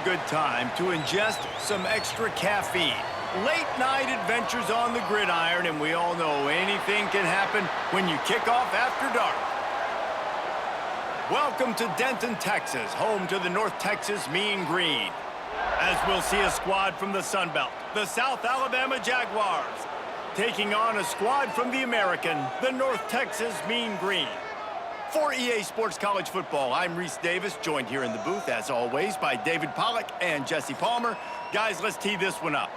good time to ingest some extra caffeine. Late night adventures on the gridiron, and we all know anything can happen when you kick off after dark. Welcome to Denton, Texas, home to the North Texas Mean Green. As we'll see a squad from the Sun Belt, the South Alabama Jaguars, taking on a squad from the American, the North Texas Mean Green. For EA Sports College Football, I'm Reese Davis, joined here in the booth, as always, by David Pollack and Jesse Palmer. Guys, let's tee this one up.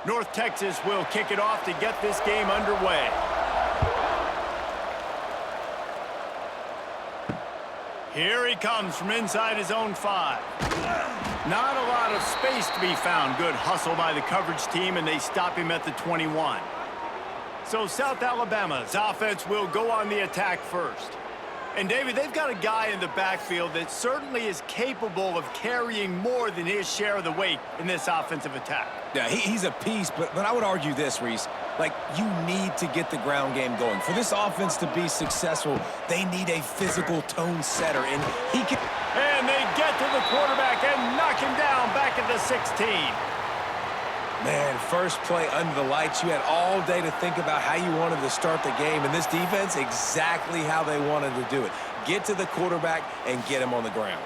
North Texas will kick it off to get this game underway. Here he comes from inside his own 5. Not a lot of space to be found. Good hustle by the coverage team, and they stop him at the 21. So South Alabama's offense will go on the attack first. And, David, they've got a guy in the backfield that certainly is capable of carrying more than his share of the weight in this offensive attack. Yeah, he's a piece, but I would argue this, Reese. Like, you need to get the ground game going. For this offense to be successful, they need a physical tone setter, and he can... And they get to the quarterback and knock him down back at the 16. Man, first play under the lights. You had all day to think about how you wanted to start the game, and this defense, exactly how they wanted to do it. Get to the quarterback and get him on the ground.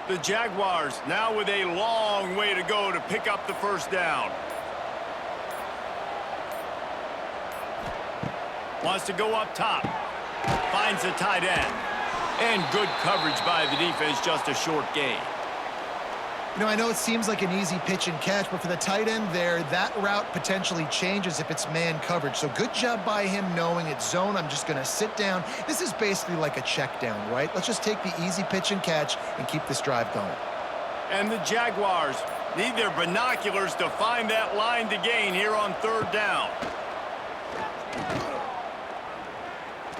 The Jaguars now with a long way to go to pick up the first down. Wants to go up top. Finds the tight end. And good coverage by the defense, just a short gain. You know, I know it seems like an easy pitch and catch, but for the tight end there, that route potentially changes if it's man coverage. So good job by him knowing it's zone. I'm just going to sit down. This is basically like a check down, right? Let's just take the easy pitch and catch and keep this drive going. And the Jaguars need their binoculars to find that line to gain here on third down.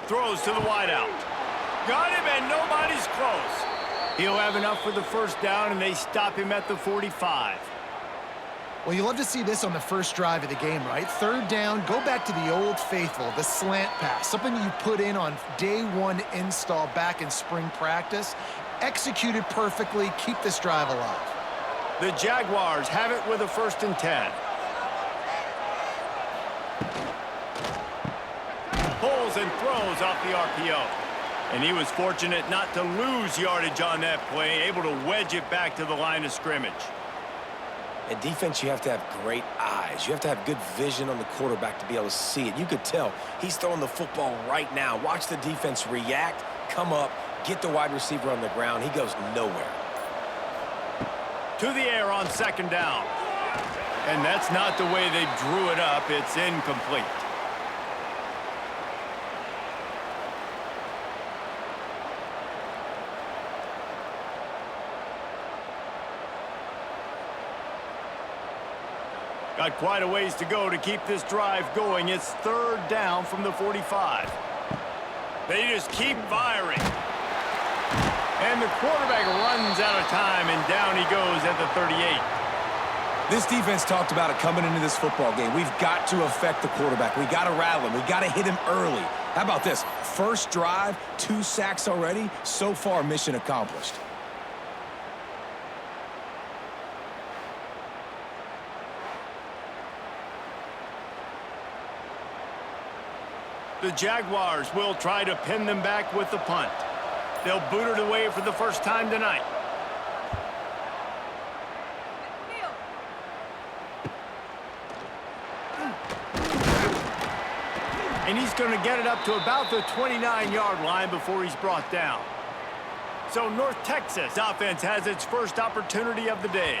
Throws to the wideout. Got him, and nobody's close. He'll have enough for the first down, and they stop him at the 45. Well, you love to see this on the first drive of the game, right? Third down, go back to the old faithful, the slant pass, something you put in on day one install back in spring practice. Executed perfectly, keep this drive alive. The Jaguars have it with a 1st and 10. Pulls and throws off the RPO. And he was fortunate not to lose yardage on that play, able to wedge it back to the line of scrimmage. At defense, you have to have great eyes. You have to have good vision on the quarterback to be able to see it. You could tell he's throwing the football right now. Watch the defense react, come up, get the wide receiver on the ground. He goes nowhere. To the air on 2nd down. And that's not the way they drew it up. It's incomplete. Got quite a ways to go to keep this drive going. It's 3rd down from the 45. They just keep firing. And the quarterback runs out of time, and down he goes at the 38. This defense talked about it coming into this football game. We've got to affect the quarterback. We got to rattle him. We got to hit him early. How about this? First drive, 2 sacks already. So far, mission accomplished. The Jaguars will try to pin them back with the punt. They'll boot it away for the first time tonight. And he's going to get it up to about the 29-yard line before he's brought down. So North Texas offense has its first opportunity of the day.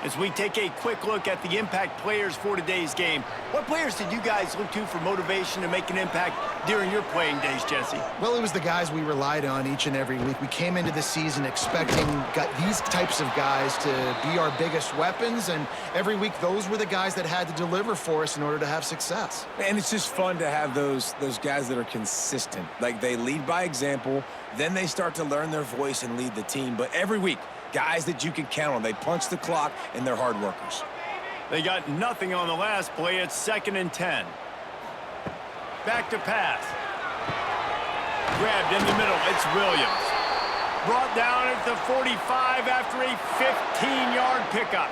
As we take a quick look at the impact players for today's game, what players did you guys look to for motivation to make an impact during your playing days, Jesse? Well, it was the guys we relied on each and every week. We came into the season expecting these types of guys to be our biggest weapons, and every week those were the guys that had to deliver for us in order to have success. And it's just fun to have those guys that are consistent. Like, they lead by example, then they start to learn their voice and lead the team. But every week, guys that you can count on. They punch the clock, and they're hard workers. They got nothing on the last play. It's 2nd and 10. Back to pass. Grabbed in the middle. It's Williams. Brought down at the 45 after a 15-yard pickup.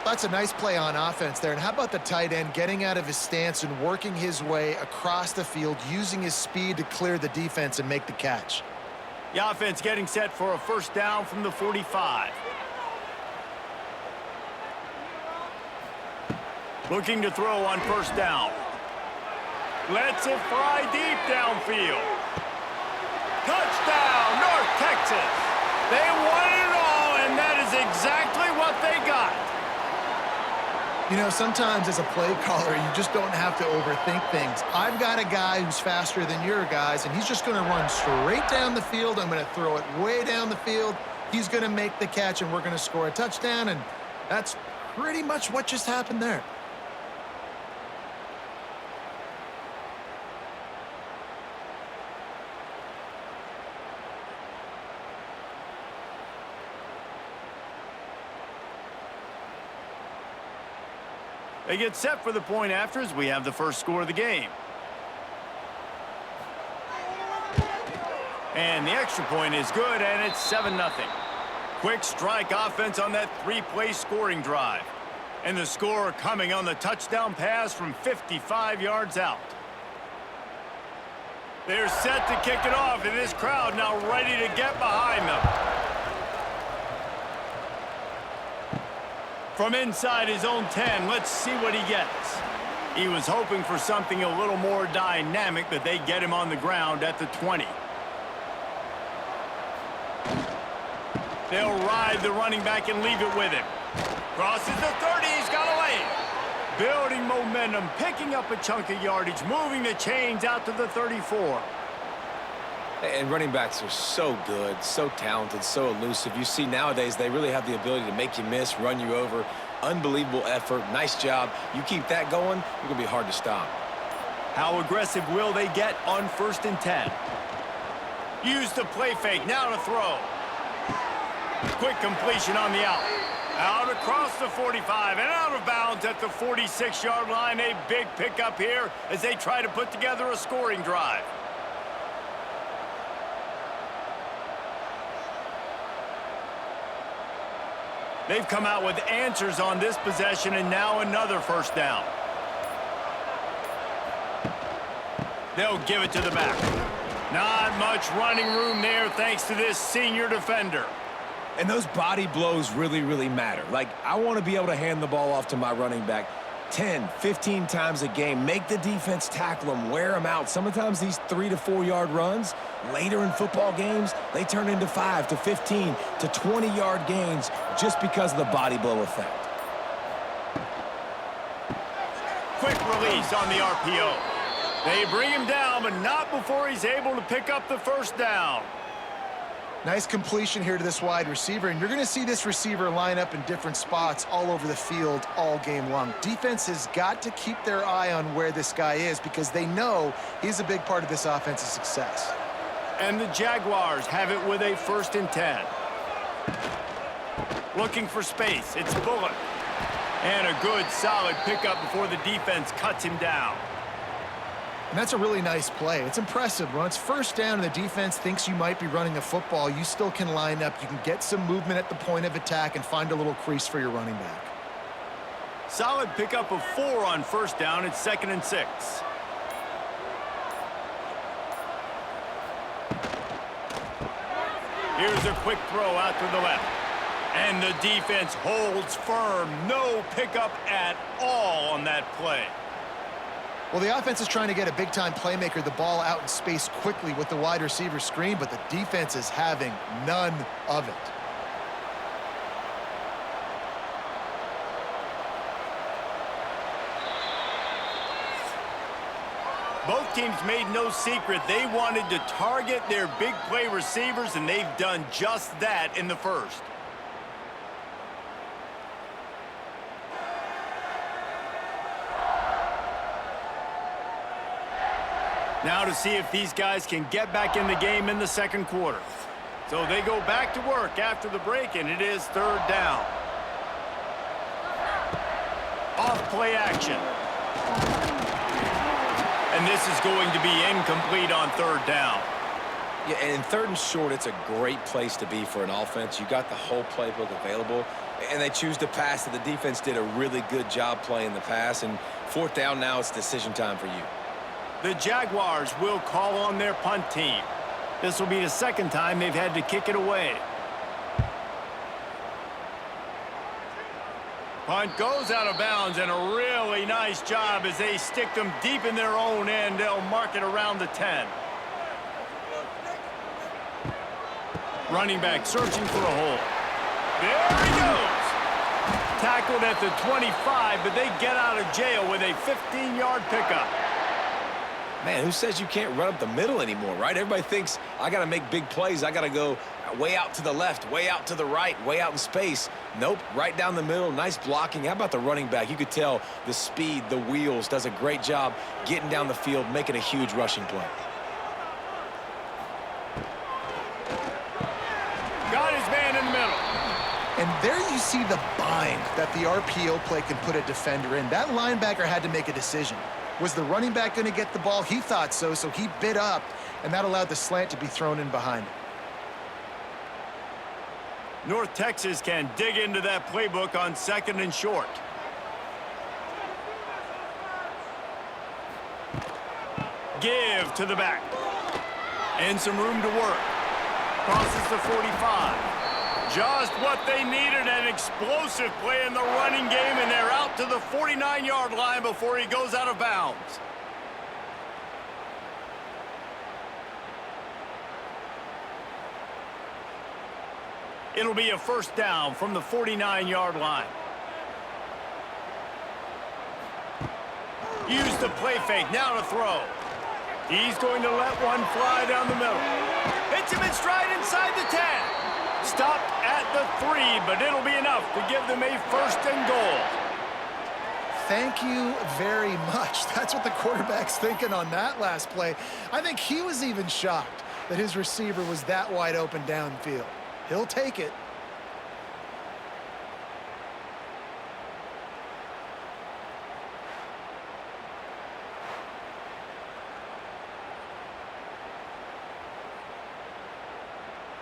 That's a nice play on offense there. And how about the tight end getting out of his stance and working his way across the field, using his speed to clear the defense and make the catch? The offense getting set for a first down from the 45. Looking to throw on first down. Lets it fly deep downfield. Touchdown, North Texas. They won it all, and that is exactly what they got. You know, sometimes as a play caller, you just don't have to overthink things. I've got a guy who's faster than your guys, and he's just going to run straight down the field. I'm going to throw it way down the field. He's going to make the catch, and we're going to score a touchdown, and that's pretty much what just happened there. They get set for the point after as we have the first score of the game. And the extra point is good, and it's 7-0. Quick strike offense on that 3-play scoring drive. And the score coming on the touchdown pass from 55 yards out. They're set to kick it off, and this crowd now ready to get behind them. From inside his own 10, let's see what he gets. He was hoping for something a little more dynamic, but they get him on the ground at the 20. They'll ride the running back and leave it with him. Crosses the 30, he's got a lane. Building momentum, picking up a chunk of yardage, moving the chains out to the 34. And running backs are so good, so talented, so elusive. You see nowadays they really have the ability to make you miss, run you over. Unbelievable effort. Nice job. You keep that going, you're going to be hard to stop. How aggressive will they get on 1st and 10? Use the play fake. Now to throw. Quick completion on the out. Out across the 45 and out of bounds at the 46-yard line. A big pickup here as they try to put together a scoring drive. They've come out with answers on this possession, and now another first down. They'll give it to the back. Not much running room there thanks to this senior defender. And those body blows really, really matter. Like, I want to be able to hand the ball off to my running back 10, 15 times a game. Make the defense tackle them, wear them out. Sometimes these 3 to 4 yard runs, later in football games, they turn into 5 to 15 to 20-yard gains just because of the body blow effect. Quick release on the RPO. They bring him down, but not before he's able to pick up the first down. Nice completion here to this wide receiver, and you're going to see this receiver line up in different spots all over the field all game long. Defense has got to keep their eye on where this guy is because they know he's a big part of this offense's success. And the Jaguars have it with a 1st and 10. Looking for space. It's Bullock. And a good, solid pickup before the defense cuts him down. And that's a really nice play. It's impressive. When it's first down and the defense thinks you might be running the football, you still can line up. You can get some movement at the point of attack and find a little crease for your running back. Solid pickup of 4 on first down. It's 2nd and 6. Here's a quick throw out to the left. And the defense holds firm. No pickup at all on that play. Well, the offense is trying to get a big-time playmaker the ball out in space quickly with the wide receiver screen, but the defense is having none of it. Both both teams made no secret they wanted to target their big play receivers, and they've done just that in the first. Now to see if these guys can get back in the game in the second quarter. So they go back to work after the break, and it is third down. Off play action. And this is going to be incomplete on third down. Yeah, and in third and short, it's a great place to be for an offense. You got the whole playbook available, and they choose to pass. The defense did a really good job playing the pass, and fourth down now, it's decision time for you. The Jaguars will call on their punt team. This will be the second time they've had to kick it away. Punt goes out of bounds, and a really nice job as they stick them deep in their own end. They'll mark it around the 10. Running back searching for a hole. There he goes. Tackled at the 25, but they get out of jail with a 15-yard pickup. Man, who says you can't run up the middle anymore, right? Everybody thinks I got to make big plays. I got to go way out to the left, way out to the right, way out in space. Nope, right down the middle, nice blocking. How about the running back? You could tell the speed, the wheels, does a great job getting down the field, making a huge rushing play. Got his man in the middle. And there you see the bind that the RPO play can put a defender in. That linebacker had to make a decision. Was the running back going to get the ball? He thought so, so he bit up, and that allowed the slant to be thrown in behind him. North Texas can dig into that playbook on second and short. Give to the back. And some room to work. Crosses the 45. Just what they needed, an explosive play in the running game, and they're out to the 49-yard line before he goes out of bounds. It'll be a first down from the 49-yard line. Use the play fake, now to throw. He's going to let one fly down the middle. Hits him in stride inside the 10. Stopped at the 3, but it'll be enough to give them a first and goal. Thank you very much. That's what the quarterback's thinking on that last play. I think he was even shocked that his receiver was that wide open downfield. He'll take it.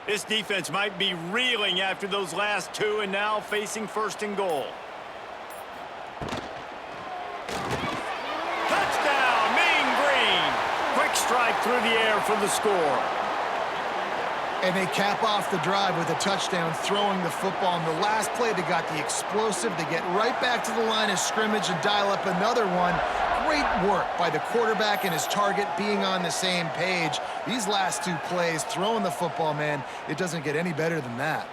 This defense might be reeling after those last two, and now facing first and goal. Touchdown, Mean Green. Quick strike through the air for the score. And they cap off the drive with a touchdown, throwing the football. In the last play, they got the explosive to get right back to the line of scrimmage and dial up another one. Great work by the quarterback and his target being on the same page. These last two plays, throwing the football, man, it doesn't get any better than that.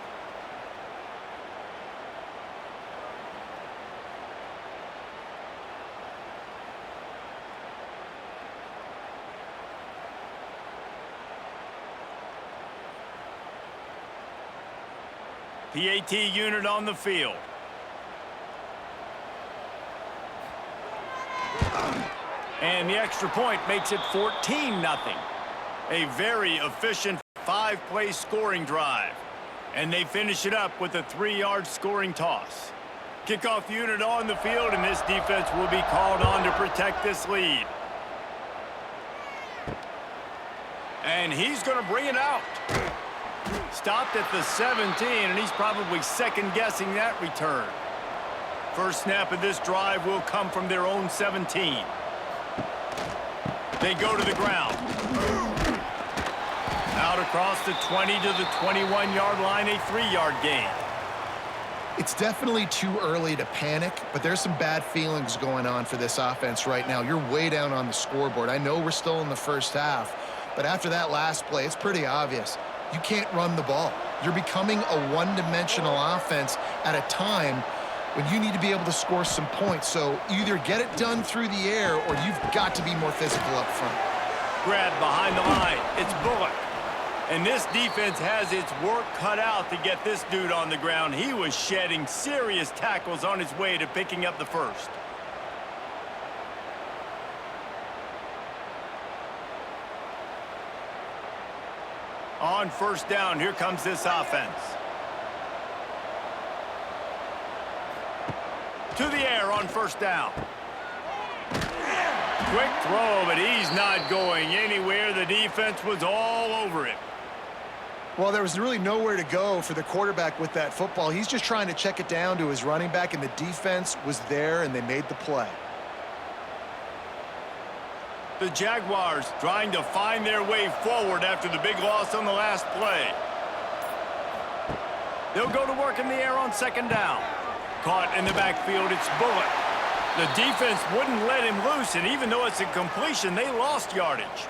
PAT unit on the field. And the extra point makes it 14-0. A very efficient 5-play scoring drive. And they finish it up with a 3-yard scoring toss. Kickoff unit on the field, and this defense will be called on to protect this lead. And he's going to bring it out. Stopped at the 17, and he's probably second-guessing that return. First snap of this drive will come from their own 17. They go to the ground. Out across the 20 to the 21-yard line, a 3-yard gain. It's definitely too early to panic, but there's some bad feelings going on for this offense right now. You're way down on the scoreboard. I know we're still in the first half, but after that last play, it's pretty obvious. You can't run the ball. You're becoming a one-dimensional offense at a time when you need to be able to score some points. So either get it done through the air or you've got to be more physical up front. grab behind the line. It's Bullock. And this defense has its work cut out to get this dude on the ground. He was shedding serious tackles on his way to picking up the first. On first down, here comes this offense. To the air on first down. Quick throw, but he's not going anywhere. The defense was all over him. Well, there was really nowhere to go for the quarterback with that football. He's just trying to check it down to his running back, and the defense was there, and they made the play. The Jaguars trying to find their way forward after the big loss on the last play. They'll go to work in the air on second down. Caught in the backfield, it's Bullock. The defense wouldn't let him loose, and even though it's a completion, they lost yardage.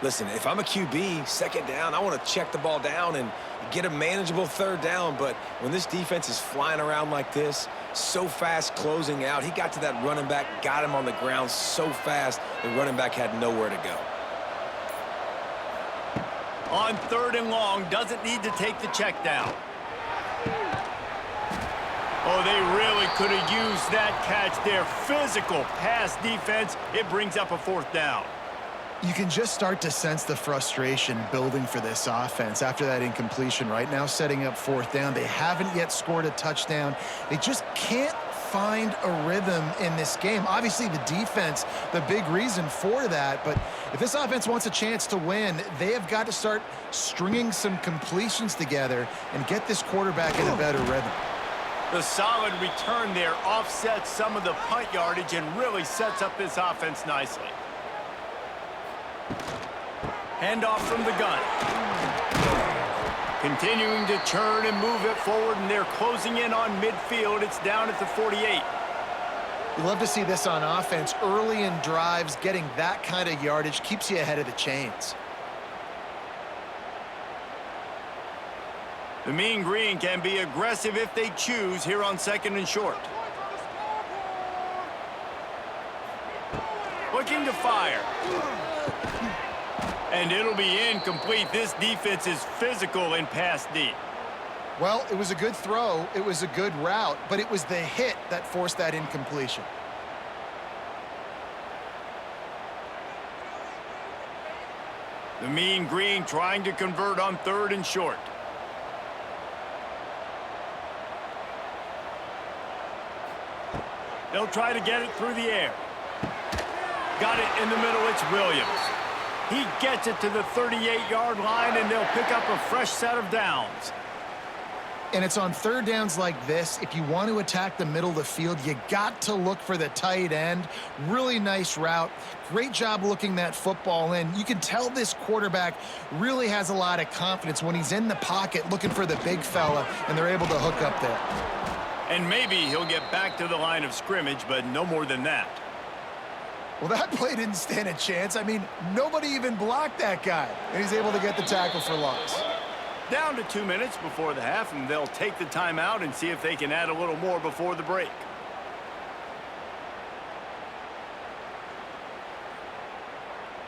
Listen, if I'm a QB, second down, I want to check the ball down and get a manageable third down. But when this defense is flying around like this, so fast closing out, he got to that running back, got him on the ground so fast, the running back had nowhere to go. On third and long, doesn't need to take the check down. Oh, they really could have used that catch there. Physical pass defense. It brings up a fourth down. You can just start to sense the frustration building for this offense after that incompletion. Right now, setting up fourth down. They haven't yet scored a touchdown. They just can't find a rhythm in this game. Obviously, the defense, the big reason for that. But if this offense wants a chance to win, they have got to start stringing some completions together and get this quarterback in a better rhythm. The solid return there offsets some of the punt yardage and really sets up this offense nicely. Handoff from the gun. Continuing to churn and move it forward, and they're closing in on midfield. It's down at the 48. You love to see this on offense. Early in drives, getting that kind of yardage keeps you ahead of the chains. The Mean Green can be aggressive if they choose here on second and short. Looking to fire. And it'll be incomplete. This defense is physical in pass deep. Well, it was a good throw. It was a good route, but it was the hit that forced that incompletion. The Mean Green trying to convert on third and short. They'll try to get it through the air. Got it in the middle. It's Williams. He gets it to the 38-yard line, and they'll pick up a fresh set of downs. And it's on third downs like this. If you want to attack the middle of the field, you got to look for the tight end. Really nice route. Great job looking that football in. You can tell this quarterback really has a lot of confidence when he's in the pocket looking for the big fella, and they're able to hook up there. And maybe he'll get back to the line of scrimmage, but no more than that. Well, that play didn't stand a chance. I mean, nobody even blocked that guy, and he's able to get the tackle for loss. Down to 2 minutes before the half, and they'll take the timeout and see if they can add a little more before the break.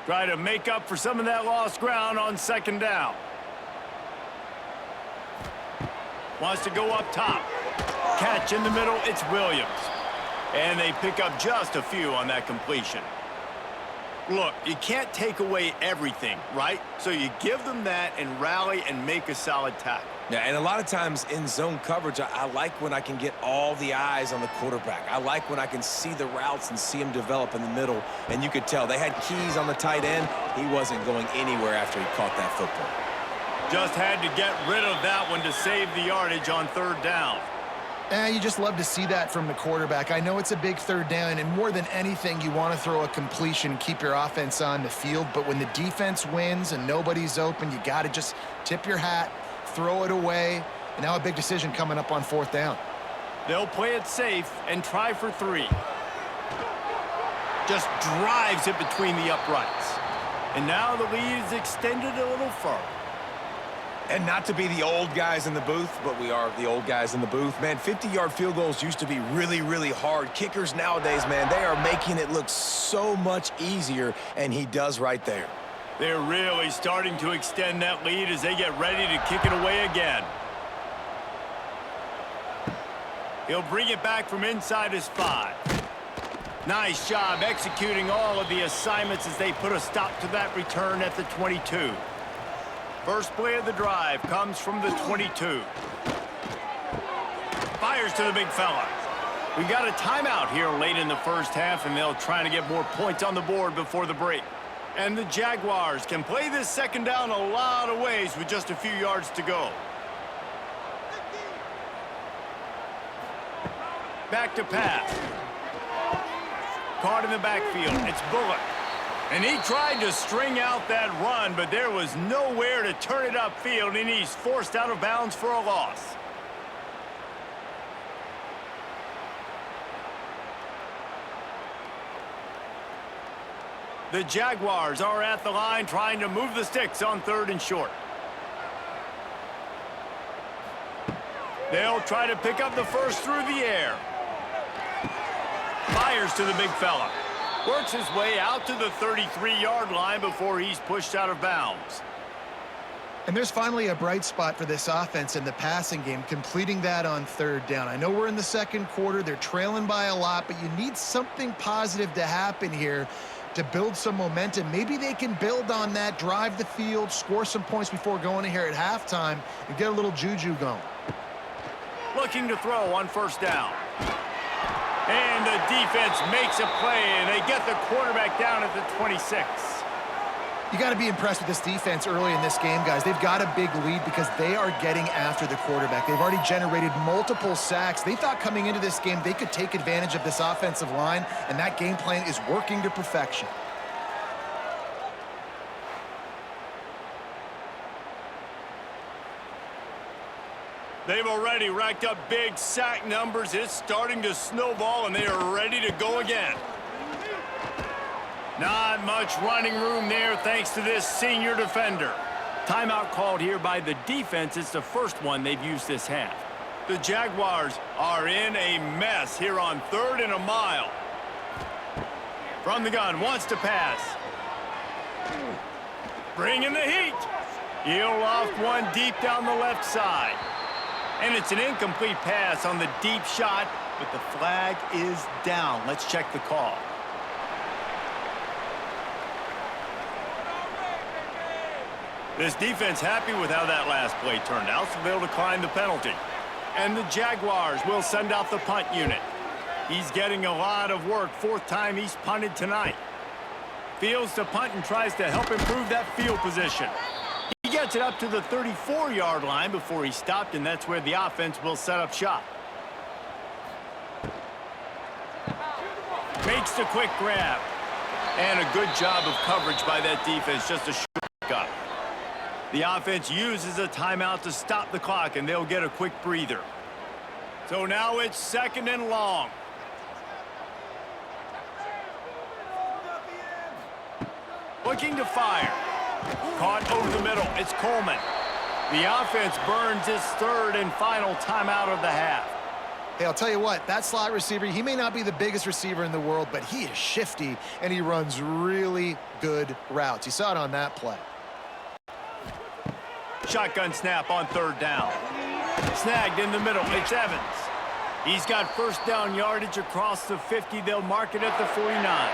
Try to make up for some of that lost ground on second down. Wants to go up top. Catch in the middle, it's Williams. And they pick up just a few on that completion. Look, you can't take away everything, right? So you give them that and rally and make a solid tackle. Yeah, and a lot of times in zone coverage, I like when I can get all the eyes on the quarterback. I like when I can see the routes and see him develop in the middle. And you could tell they had keys on the tight end. He wasn't going anywhere after he caught that football. Just had to get rid of that one to save the yardage on third down. You just love to see that from the quarterback. I know it's a big third down, and more than anything, you want to throw a completion and keep your offense on the field. But when the defense wins and nobody's open, you got to just tip your hat, throw it away. And now a big decision coming up on fourth down. They'll play it safe and try for 3. Just drives it between the uprights. And now the lead is extended a little further. And not to be the old guys in the booth, but we are the old guys in the booth. Man, 50-yard field goals used to be really, really hard. Kickers nowadays, man, they are making it look so much easier, and he does right there. They're really starting to extend that lead as they get ready to kick it away again. He'll bring it back from inside his 5. Nice job executing all of the assignments as they put a stop to that return at the 22. First play of the drive comes from the 22. Fires to the big fella. We got a timeout here late in the first half, and they'll try to get more points on the board before the break. And the Jaguars can play this second down a lot of ways with just a few yards to go. Back to pass. Caught in the backfield. It's Bullock. And he tried to string out that run, but there was nowhere to turn it upfield, and he's forced out of bounds for a loss. The Jaguars are at the line trying to move the sticks on 3rd and short. They'll try to pick up the first through the air. Fires to the big fella. Works his way out to the 33-yard line before he's pushed out of bounds. And there's finally a bright spot for this offense in the passing game, completing that on 3rd down. I know we're in the second quarter. They're trailing by a lot, but you need something positive to happen here to build some momentum. Maybe they can build on that, drive the field, score some points before going in here at halftime, and get a little juju going. Looking to throw on 1st down. And the defense makes a play, and they get the quarterback down at the 26. You got to be impressed with this defense early in this game, guys. They've got a big lead because they are getting after the quarterback. They've already generated multiple sacks. They thought coming into this game they could take advantage of this offensive line, and that game plan is working to perfection. They've already racked up big sack numbers. It's starting to snowball, and they are ready to go again. Not much running room there thanks to this senior defender. Timeout called here by the defense. It's the first one they've used this half. The Jaguars are in a mess here on 3rd and a mile. From the gun, wants to pass. Bringing the heat. He'll loft one deep down the left side. And it's an incomplete pass on the deep shot, but the flag is down. Let's check the call. This defense happy with how that last play turned out, so they'll decline the penalty. And the Jaguars will send out the punt unit. He's getting a lot of work. 4th time he's punted tonight. Fields to punt and tries to help improve that field position. He gets it up to the 34-yard line before he stopped, and that's where the offense will set up shop. Makes the quick grab. And a good job of coverage by that defense, just a short up. The offense uses a timeout to stop the clock, and they'll get a quick breather. So now it's 2nd and long. Looking to fire. Caught over the middle. It's Coleman. The offense burns its 3rd and final timeout of the half. Hey, I'll tell you what, that slot receiver, he may not be the biggest receiver in the world, but he is shifty, and he runs really good routes. You saw it on that play. Shotgun snap on 3rd down. Snagged in the middle. It's Evans. He's got 1st down yardage across the 50. They'll mark it at the 49.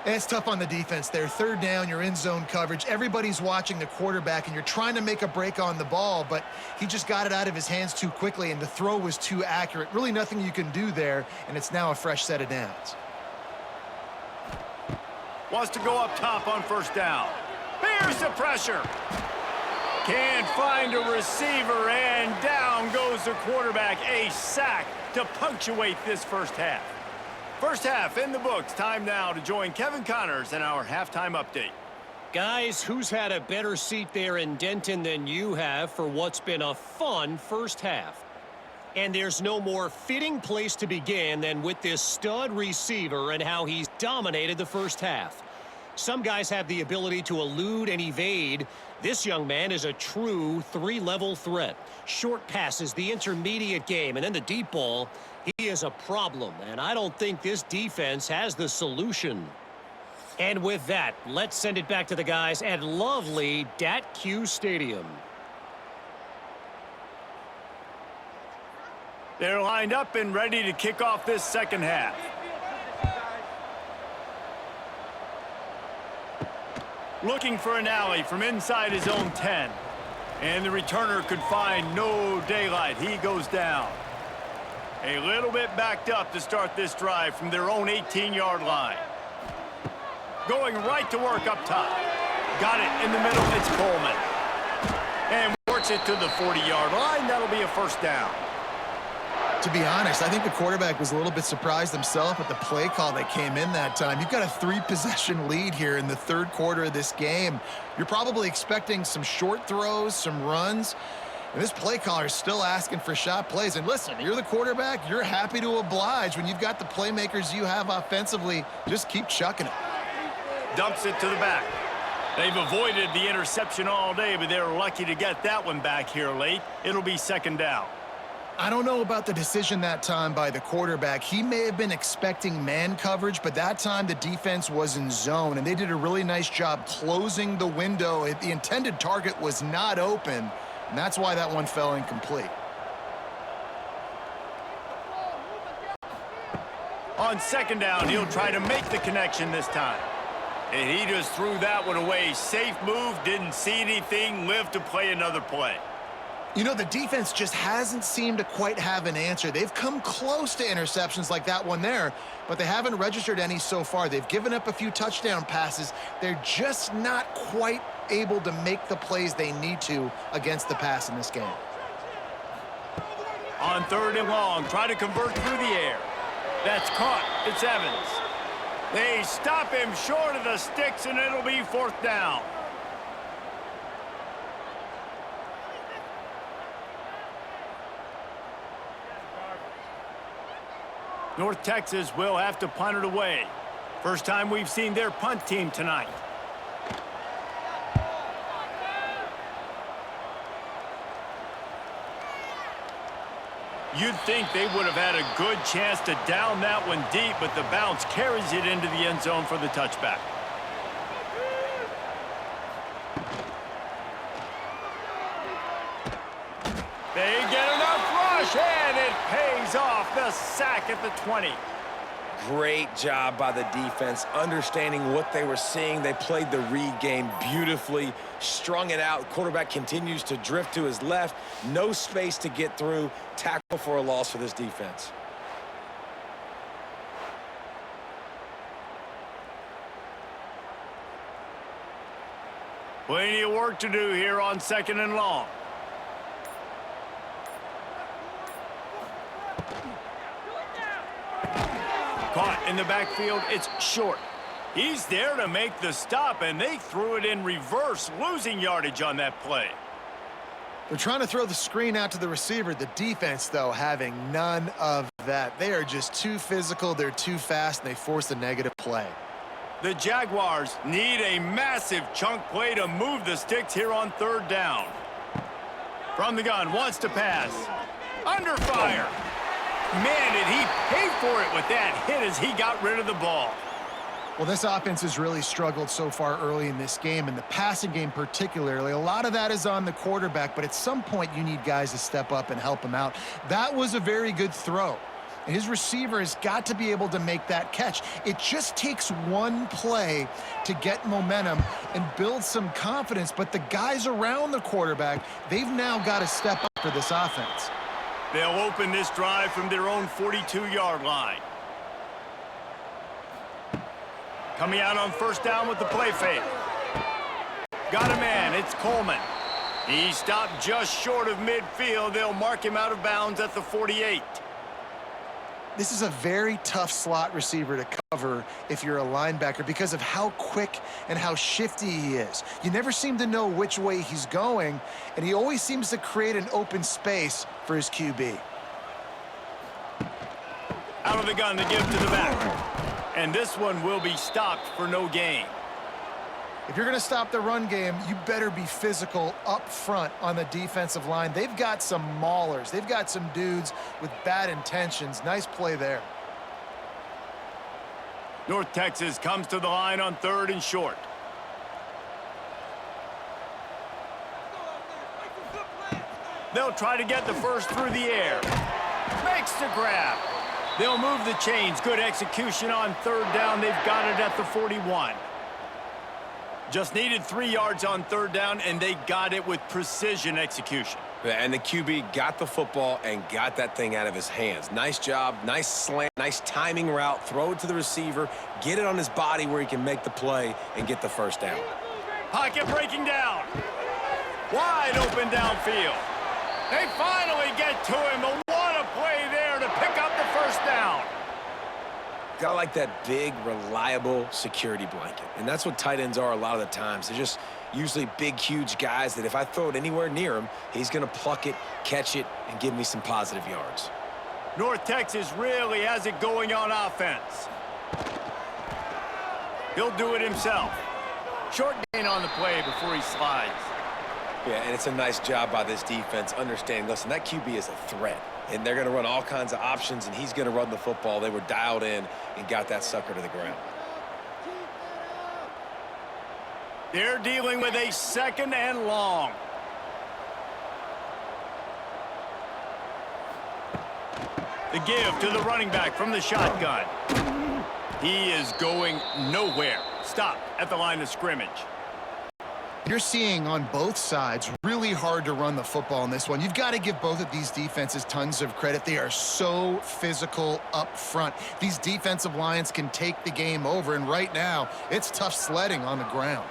And it's tough on the defense there. 3rd down, you're in zone coverage. Everybody's watching the quarterback, and you're trying to make a break on the ball, but he just got it out of his hands too quickly, and the throw was too accurate. Really nothing you can do there, and it's now a fresh set of downs. Wants to go up top on 1st down. Here's the pressure. Can't find a receiver, and down goes the quarterback. A sack to punctuate this first half. First half in the books. Time now to join Kevin Connors in our halftime update. Guys, who's had a better seat there in Denton than you have for what's been a fun first half? And there's no more fitting place to begin than with this stud receiver and how he's dominated the first half. Some guys have the ability to elude and evade. This young man is a true three-level threat. Short passes, the intermediate game, and then the deep ball. He is a problem, and I don't think this defense has the solution. And with that, let's send it back to the guys at lovely Dat-Q Stadium. They're lined up and ready to kick off this second half. Looking for an alley from inside his own 10. And the returner could find no daylight. He goes down. A little bit backed up to start this drive from their own 18-yard line. Going right to work up top. Got it in the middle. It's Coleman. And works it to the 40-yard line. That'll be a first down. To be honest, I think the quarterback was a little bit surprised himself at the play call that came in that time. You've got a 3-possession lead here in the third quarter of this game. You're probably expecting some short throws, some runs. And this play caller is still asking for shot plays. And listen, you're the quarterback. You're happy to oblige when you've got the playmakers you have offensively. Just keep chucking it. Dumps it to the back. They've avoided the interception all day, but they're lucky to get that one back here late. It'll be second down. I don't know about the decision that time by the quarterback. He may have been expecting man coverage, but that time the defense was in zone, and they did a really nice job closing the window. The intended target was not open, and that's why that one fell incomplete. On second down, he'll try to make the connection this time. And he just threw that one away. Safe move, didn't see anything, lived to play another play. You know, the defense just hasn't seemed to quite have an answer. They've come close to interceptions like that one there, but they haven't registered any so far. They've given up a few touchdown passes. They're just not quite able to make the plays they need to against the pass in this game. On third and long, try to convert through the air. That's caught. It's Evans. They stop him short of the sticks, and it'll be fourth down. North Texas will have to punt it away. First time we've seen their punt team tonight. You'd think they would have had a good chance to down that one deep, but the bounce carries it into the end zone for the touchback. They get enough rush, and it pays off. The sack at the 20. Great job by the defense, understanding what they were seeing. They played the read game beautifully, strung it out. Quarterback continues to drift to his left. No space to get through. Tackle for a loss for this defense. Plenty of work to do here on second and long. Caught in the backfield. It's short. He's there to make the stop, and they threw it in reverse, losing yardage on that play. They're trying to throw the screen out to the receiver. The defense, though, having none of that. They are just too physical. They're too fast, and they force a negative play. The Jaguars need a massive chunk play to move the sticks here on third down. From the gun, wants to pass. Under fire. Man, did he pay for it with that hit as he got rid of the ball. Well, this offense has really struggled so far early in this game, and the passing game particularly. A lot of that is on the quarterback, but at some point you need guys to step up and help him out. That was a very good throw. And his receiver has got to be able to make that catch. It just takes one play to get momentum and build some confidence, but the guys around the quarterback, they've now got to step up for this offense. They'll open this drive from their own 42-yard line. Coming out on first down with the play fake. Got a man. It's Coleman. He stopped just short of midfield. They'll mark him out of bounds at the 48. This is a very tough slot receiver to cover if you're a linebacker because of how quick and how shifty he is. You never seem to know which way he's going, and he always seems to create an open space for his QB. Out of the gun to give to the back. And this one will be stopped for no gain. If you're going to stop the run game, you better be physical up front on the defensive line. They've got some maulers. They've got some dudes with bad intentions. Nice play there. North Texas comes to the line on 3rd and short. They'll try to get the first through the air. Makes the grab. They'll move the chains. Good execution on 3rd down. They've got it at the 41. Just needed 3 yards on 3rd down, and they got it with precision execution. And the QB got the football and got that thing out of his hands. Nice job, nice slant, nice timing route. Throw it to the receiver, get it on his body where he can make the play and get the first down. Pocket breaking down. Wide open downfield. They finally get to him. But what a play there to pick up the first down. Got like that big, reliable security blanket. And that's what tight ends are a lot of the times. They're just usually big, huge guys that if I throw it anywhere near him, he's going to pluck it, catch it, and give me some positive yards. North Texas really has it going on offense. He'll do it himself. Short gain on the play before he slides. Yeah, and it's a nice job by this defense understanding, listen, that QB is a threat. And they're going to run all kinds of options, and he's going to run the football. They were dialed in and got that sucker to the ground. They're dealing with a 2nd and long. The give to the running back from the shotgun. He is going nowhere. Stop at the line of scrimmage. You're seeing on both sides really hard to run the football in this one. You've got to give both of these defenses tons of credit. They are so physical up front. These defensive lines can take the game over, and right now, it's tough sledding on the ground.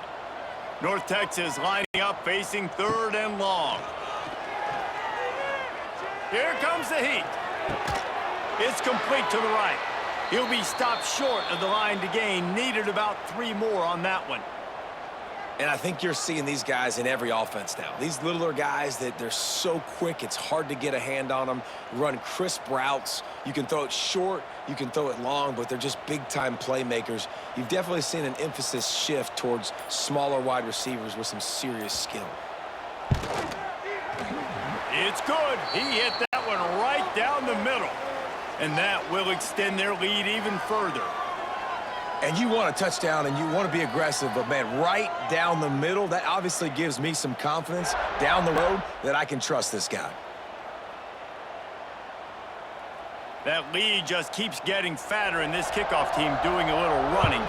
North Texas lining up facing 3rd and long. Here comes the heat. It's complete to the right. He'll be stopped short of the line to gain. Needed about 3 more on that one. And I think you're seeing these guys in every offense now. These littler guys that they're so quick, it's hard to get a hand on them, run crisp routes. You can throw it short, you can throw it long, but they're just big-time playmakers. You've definitely seen an emphasis shift towards smaller wide receivers with some serious skill. It's good. He hit that one right down the middle. And that will extend their lead even further. And you want a touchdown and you want to be aggressive, but, man, right down the middle, that obviously gives me some confidence down the road that I can trust this guy. That lead just keeps getting fatter, and this kickoff team doing a little running.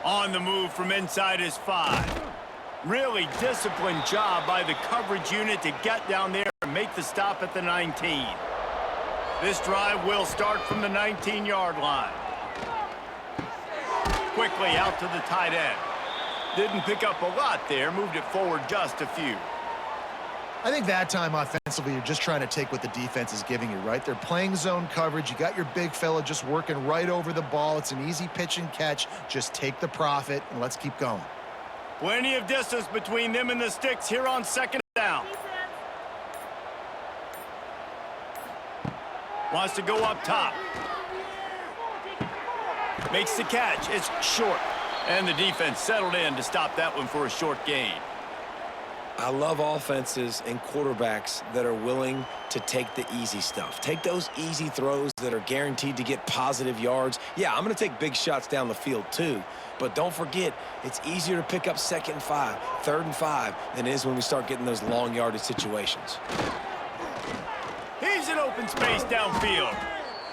On the move from inside his 5. Really disciplined job by the coverage unit to get down there and make the stop at the 19. This drive will start from the 19-yard line. Quickly out to the tight end. Didn't pick up a lot there, moved it forward just a few. I think that time offensively, you're just trying to take what the defense is giving you, right? They're playing zone coverage. You got your big fella just working right over the ball. It's an easy pitch and catch. Just take the profit, and let's keep going. Plenty of distance between them and the sticks here on 2nd down. Wants to go up top. Makes the catch. It's short. And the defense settled in to stop that one for a short gain. I love offenses and quarterbacks that are willing to take the easy stuff. Take those easy throws that are guaranteed to get positive yards. Yeah, I'm going to take big shots down the field too. But don't forget, it's easier to pick up 2nd and 5, 3rd and 5 than it is when we start getting those long yardage situations. He's in open space downfield.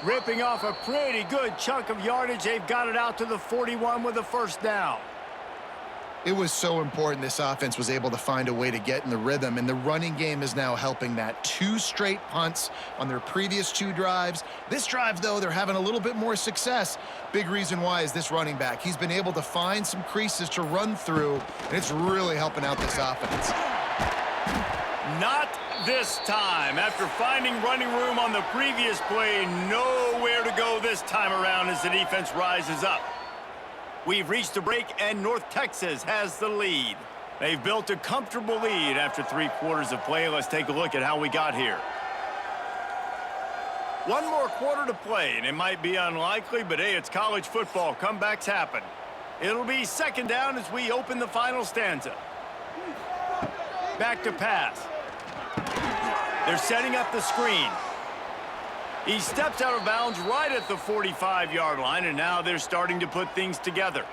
Ripping off a pretty good chunk of yardage. They've got it out to the 41 with a first down. It was so important this offense was able to find a way to get in the rhythm, and the running game is now helping that. 2 straight punts on their previous 2 drives. This drive, though, they're having a little bit more success. Big reason why is this running back. He's been able to find some creases to run through, and it's really helping out this offense. Not this time. After finding running room on the previous play, nowhere to go this time around as the defense rises up. We've reached a break, and North Texas has the lead. They've built a comfortable lead after 3 quarters of play. Let's take a look at how we got here. One more quarter to play, and it might be unlikely, but hey, it's college football. Comebacks happen. It'll be second down as we open the final stanza. Back to pass. They're setting up the screen. He steps out of bounds right at the 45-yard line, and now they're starting to put things together.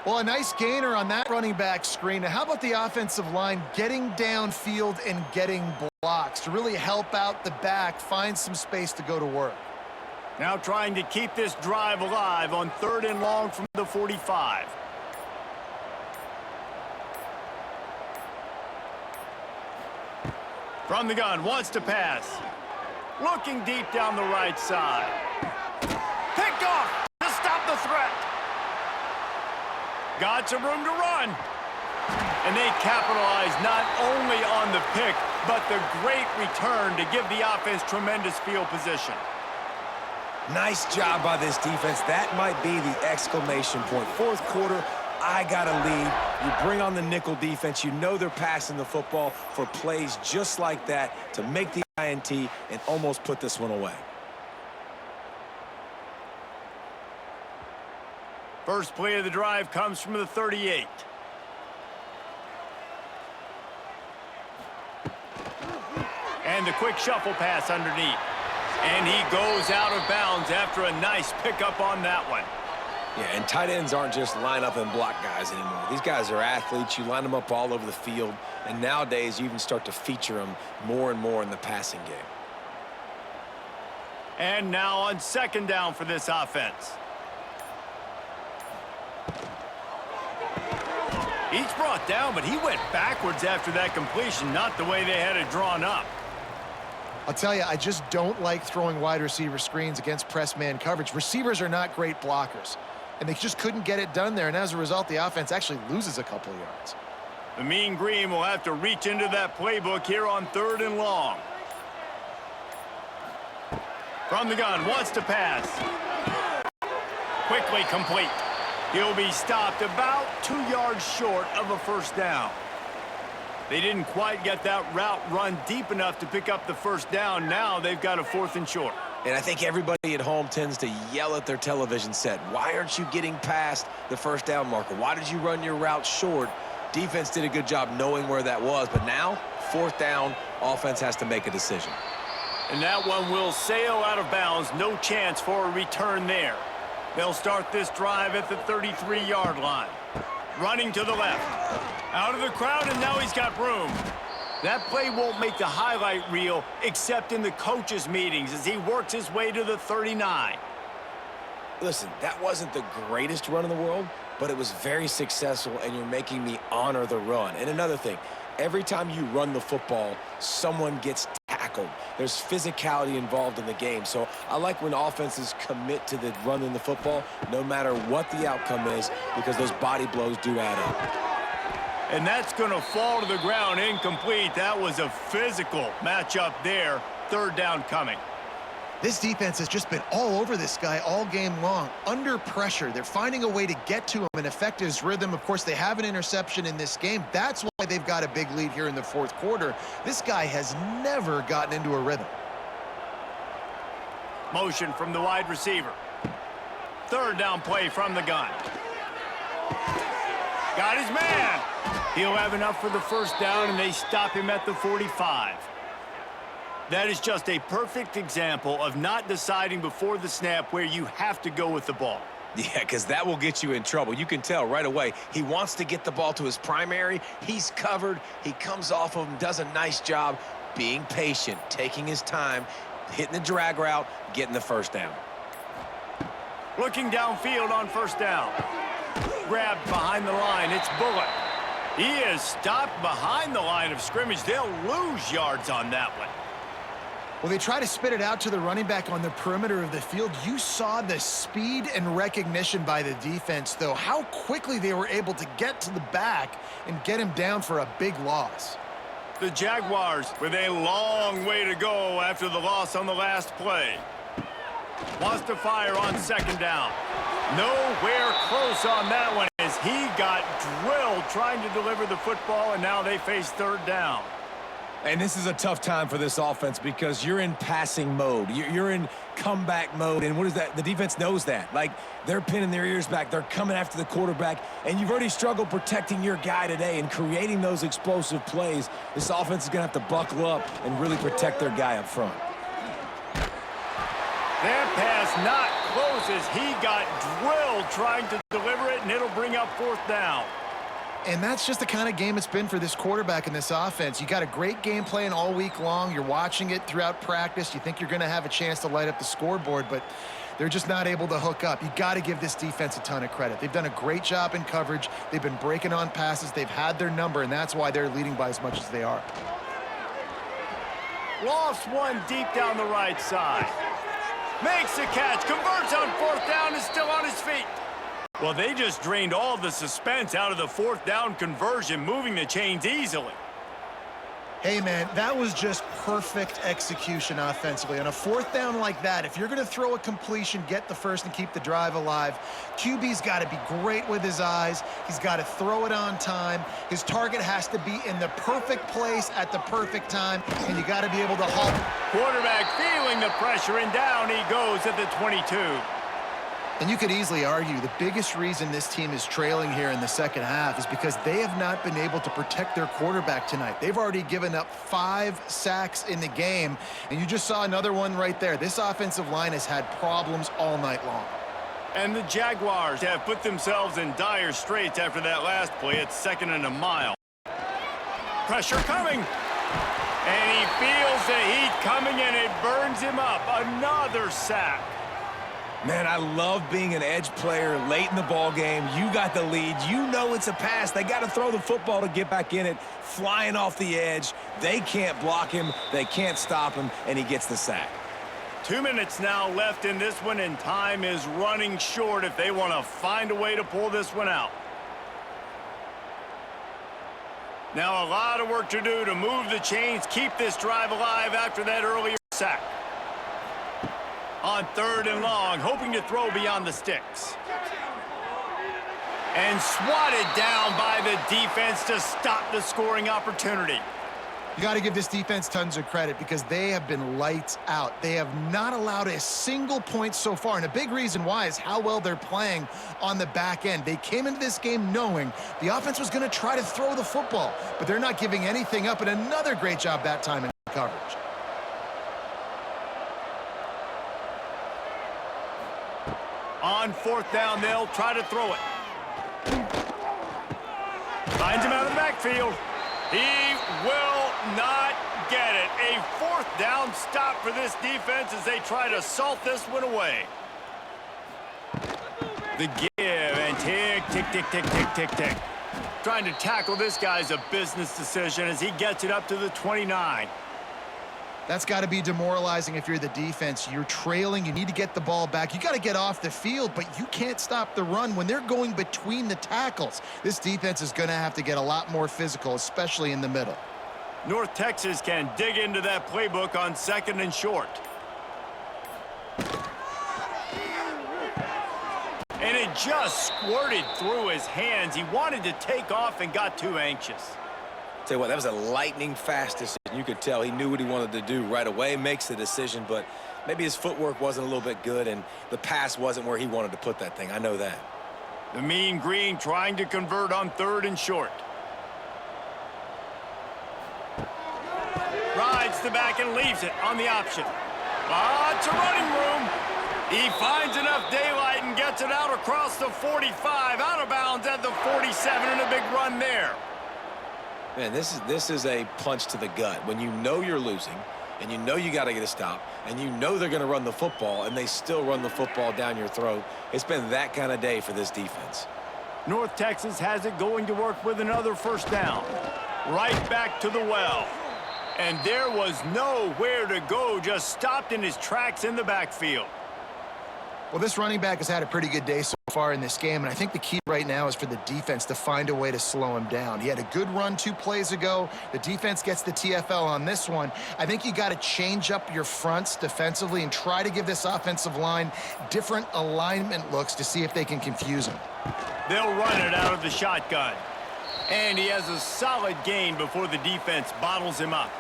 Well, a nice gainer on that running back screen. Now, how about the offensive line getting downfield and getting blocks to really help out the back, find some space to go to work? Now trying to keep this drive alive on 3rd and long from the 45. From the gun, wants to pass. Looking deep down the right side. Picked off to stop the threat. Got some room to run. And they capitalize not only on the pick, but the great return to give the offense tremendous field position. Nice job by this defense. That might be the exclamation point. 4th quarter, I got a lead. You bring on the nickel defense. You know they're passing the football for plays just like that to make the INT and almost put this one away. First play of the drive comes from the 38. And the quick shuffle pass underneath. And he goes out of bounds after a nice pickup on that one. Yeah, and tight ends aren't just line up and block guys anymore. These guys are athletes. You line them up all over the field. And nowadays, you even start to feature them more and more in the passing game. And now on 2nd down for this offense. Each brought down, but he went backwards after that completion, not the way they had it drawn up. I'll tell you, I just don't like throwing wide receiver screens against press man coverage. Receivers are not great blockers, and they just couldn't get it done there, and as a result, the offense actually loses a couple of yards. The Mean Green will have to reach into that playbook here on 3rd and long. From the gun, wants to pass. Quickly complete. He'll be stopped about 2 yards short of a 1st down. They didn't quite get that route run deep enough to pick up the 1st down. Now they've got a 4th and short. And I think everybody at home tends to yell at their television set. Why aren't you getting past the 1st down marker? Why did you run your route short? Defense did a good job knowing where that was, but now 4th down, offense has to make a decision. And that one will sail out of bounds. No chance for a return there. They'll start this drive at the 33-yard line. Running to the left. Out of the crowd, and now he's got room. That play won't make the highlight reel except in the coaches' meetings as he works his way to the 39. Listen, that wasn't the greatest run in the world, but it was very successful, and you're making me honor the run. And another thing, every time you run the football, someone gets tackled. There's physicality involved in the game. So I like when offenses commit to the running the football, no matter what the outcome is, because those body blows do add up. And that's going to fall to the ground incomplete. That was a physical matchup there. 3rd down coming. This defense has just been all over this guy all game long. Under pressure, they're finding a way to get to him and affect his rhythm. Of course, they have an interception in this game. That's why they've got a big lead here in the 4th quarter. This guy has never gotten into a rhythm. Motion from the wide receiver. 3rd down play from the gun. Got his man. He'll have enough for the 1st down, and they stop him at the 45. That is just a perfect example of not deciding before the snap where you have to go with the ball. Yeah, because that will get you in trouble. You can tell right away. He wants to get the ball to his primary. He's covered. He comes off of him, does a nice job being patient, taking his time, hitting the drag route, getting the 1st down. Looking downfield on 1st down. Grabbed behind the line. It's Bullock. He is stopped behind the line of scrimmage. They'll lose yards on that one. Well, they try to spit it out to the running back on the perimeter of the field. You saw the speed and recognition by the defense, though. How quickly they were able to get to the back and get him down for a big loss. The Jaguars with a long way to go after the loss on the last play. Wants to fire on 2nd down. Nowhere close on that one as he got drilled trying to deliver the football, and now they face 3rd down. And this is a tough time for this offense because you're in passing mode. You're in comeback mode. And what is that? The defense knows that. Like, they're pinning their ears back. They're coming after the quarterback. And you've already struggled protecting your guy today and creating those explosive plays. This offense is going to have to buckle up and really protect their guy up front. That pass not close as he got drilled trying to deliver it, and it'll bring up 4th down. And that's just the kind of game it's been for this quarterback in this offense. You got a great game plan all week long. You're watching it throughout practice. You think you're going to have a chance to light up the scoreboard, but they're just not able to hook up. You got to give this defense a ton of credit. They've done a great job in coverage. They've been breaking on passes. They've had their number, and that's why they're leading by as much as they are. Lost one deep down the right side. Makes the catch, converts on 4th down, is still on his feet. Well, they just drained all the suspense out of the 4th down conversion, moving the chains easily. Hey, man, that was just perfect execution offensively. On a 4th down like that, if you're going to throw a completion, get the first and keep the drive alive, QB's got to be great with his eyes. He's got to throw it on time. His target has to be in the perfect place at the perfect time, and you got to be able to halt. Quarterback feeling the pressure, and down he goes at the 22. And you could easily argue the biggest reason this team is trailing here in the second half is because they have not been able to protect their quarterback tonight. They've already given up 5 sacks in the game, and you just saw another one right there. This offensive line has had problems all night long. And the Jaguars have put themselves in dire straits after that last play at 2nd and a mile. Pressure coming. And he feels the heat coming, and it burns him up. Another sack. Man, I love being an edge player late in the ball game. You got the lead. You know it's a pass. They got to throw the football to get back in it. Flying off the edge. They can't block him. They can't stop him, and he gets the sack. 2 minutes now left in this one, and time is running short if they want to find a way to pull this one out. Now a lot of work to do to move the chains, keep this drive alive after that earlier sack. On 3rd and long, hoping to throw beyond the sticks. And swatted down by the defense to stop the scoring opportunity. You got to give this defense tons of credit because they have been lights out. They have not allowed a single point so far, and a big reason why is how well they're playing on the back end. They came into this game knowing the offense was going to try to throw the football, but they're not giving anything up, and another great job that time in coverage. On 4th down, they'll try to throw it. Finds him out of the backfield. He will not get it. A 4th down stop for this defense as they try to salt this one away. The give and tick, tick, tick, tick, tick, tick, tick. Trying to tackle this guy's a business decision as he gets it up to the 29. That's got to be demoralizing if you're the defense. You're trailing. You need to get the ball back. You got to get off the field, but you can't stop the run when they're going between the tackles. This defense is going to have to get a lot more physical, especially in the middle. North Texas can dig into that playbook on 2nd and short. And it just squirted through his hands. He wanted to take off and got too anxious. Tell you what, that was a lightning fast decision. You could tell he knew what he wanted to do right away, makes the decision, but maybe his footwork wasn't a little bit good and the pass wasn't where he wanted to put that thing. I know that. The Mean Green trying to convert on 3rd and short. Rides the back and leaves it on the option. Lots of running room. He finds enough daylight and gets it out across the 45, out of bounds at the 47, and a big run there. Man, this is a punch to the gut. When you know you're losing, and you know you got to get a stop, and you know they're going to run the football, and they still run the football down your throat. It's been that kind of day for this defense. North Texas has it going to work with another 1st down. Right back to the well. And there was nowhere to go, just stopped in his tracks in the backfield. Well, this running back has had a pretty good day so far in this game, and I think the key right now is for the defense to find a way to slow him down. He had a good run 2 plays ago. The defense gets the TFL on this one. I think you got to change up your fronts defensively and try to give this offensive line different alignment looks to see if they can confuse him. They'll run it out of the shotgun. And he has a solid gain before the defense bottles him up.